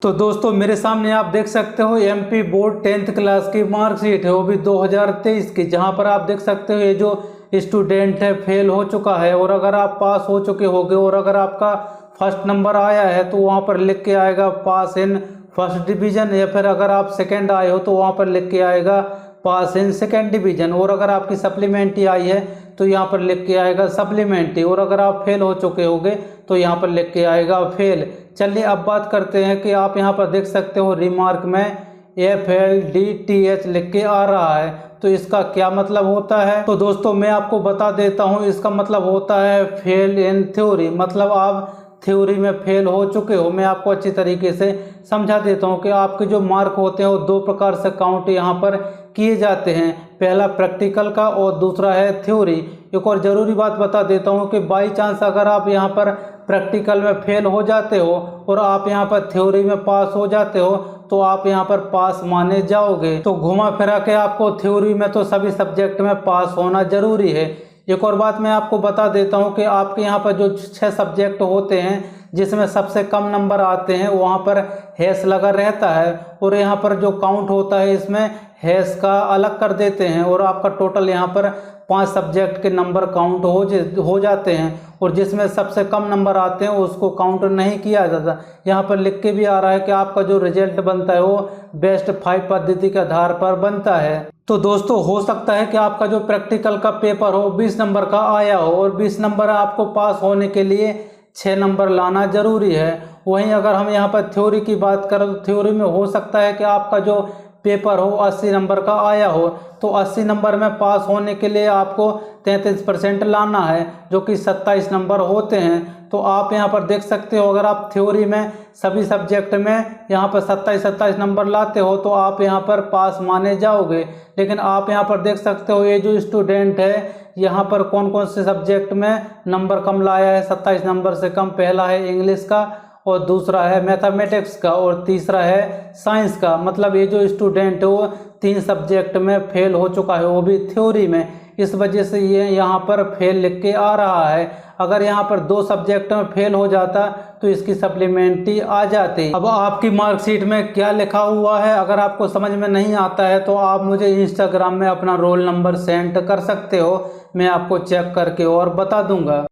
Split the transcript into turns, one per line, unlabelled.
तो दोस्तों मेरे सामने आप देख सकते हो एमपी बोर्ड 10th क्लास की मार्कशीट है, वो भी 2023 की, जहां पर आप देख सकते हो ये जो स्टूडेंट है फेल हो चुका है और अगर आप पास हो चुके होगे और अगर आपका फर्स्ट नंबर आया है तो वहां पर लिख के आएगा पास इन फर्स्ट डिवीजन, या फिर अगर आप सेकंड आए हो तो वहां पर लिख के आएगा पास इन सेकंड डिवीजन, और अगर आपकी सप्लीमेंट्री आई है तो यहाँ पर लिख के आएगा सप्लीमेंट्री, और अगर आप फेल हो चुके होगे तो यहाँ पर लिख के आएगा फेल। चलिए अब बात करते हैं कि आप यहाँ पर देख सकते हो रिमार्क में FLDTH लिख के आ रहा है, तो इसका क्या मतलब होता है। तो दोस्तों मैं आपको बता देता हूँ, इसका मतलब होता है फेल इन थ्योरी, मतलब आप थ्योरी में फेल हो चुके हो। मैं आपको अच्छी तरीके से समझा देता हूँ कि आपके जो मार्क होते हैं वो दो प्रकार से काउंट यहाँ पर किए जाते हैं, पहला प्रैक्टिकल का और दूसरा है थ्योरी। एक और ज़रूरी बात बता देता हूँ कि बाई चांस अगर आप यहाँ पर प्रैक्टिकल में फेल हो जाते हो और आप यहाँ पर थ्योरी में पास हो जाते हो तो आप यहाँ पर पास माने जाओगे। तो घुमा फिरा के आपको थ्योरी में तो सभी सब्जेक्ट में पास होना जरूरी है। एक और बात मैं आपको बता देता हूँ कि आपके यहाँ पर जो 6 सब्जेक्ट होते हैं जिसमें सबसे कम नंबर आते हैं वहाँ पर हैश लगा रहता है, और यहाँ पर जो काउंट होता है इसमें हैश का अलग कर देते हैं, और आपका टोटल यहाँ पर 5 सब्जेक्ट के नंबर काउंट हो जाते हैं, और जिसमें सबसे कम नंबर आते हैं उसको काउंट नहीं किया जाता। यहाँ पर लिख के भी आ रहा है कि आपका जो रिजल्ट बनता है वो बेस्ट 5 पद्धति के आधार पर बनता है। तो दोस्तों हो सकता है कि आपका जो प्रैक्टिकल का पेपर हो 20 नंबर का आया हो, और 20 नंबर आपको पास होने के लिए 6 नंबर लाना जरूरी है। वहीं अगर हम यहाँ पर थ्योरी की बात करें तो थ्योरी में हो सकता है कि आपका जो पेपर हो 80 नंबर का आया हो, तो 80 नंबर में पास होने के लिए आपको 33% लाना है, जो कि 27 नंबर होते हैं। तो आप यहाँ पर देख सकते हो अगर आप थ्योरी में सभी सब्जेक्ट में यहाँ पर 27 नंबर लाते हो तो आप यहाँ पर पास माने जाओगे। लेकिन आप यहाँ पर देख सकते हो ये जो स्टूडेंट है यहाँ पर कौन कौन से सब्जेक्ट में नंबर कम लाया है, 27 नंबर से कम। पहला है इंग्लिश का, और दूसरा है मैथमेटिक्स का, और तीसरा है साइंस का। मतलब ये जो स्टूडेंट है वो 3 सब्जेक्ट में फेल हो चुका है, वो भी थ्योरी में। इस वजह से ये यहाँ पर फेल लिख के आ रहा है। अगर यहाँ पर 2 सब्जेक्ट में फेल हो जाता तो इसकी सप्लीमेंट्री आ जाती। अब आपकी मार्कशीट में क्या लिखा हुआ है अगर आपको समझ में नहीं आता है तो आप मुझे इंस्टाग्राम में अपना रोल नंबर सेंड कर सकते हो, मैं आपको चेक करके और बता दूंगा।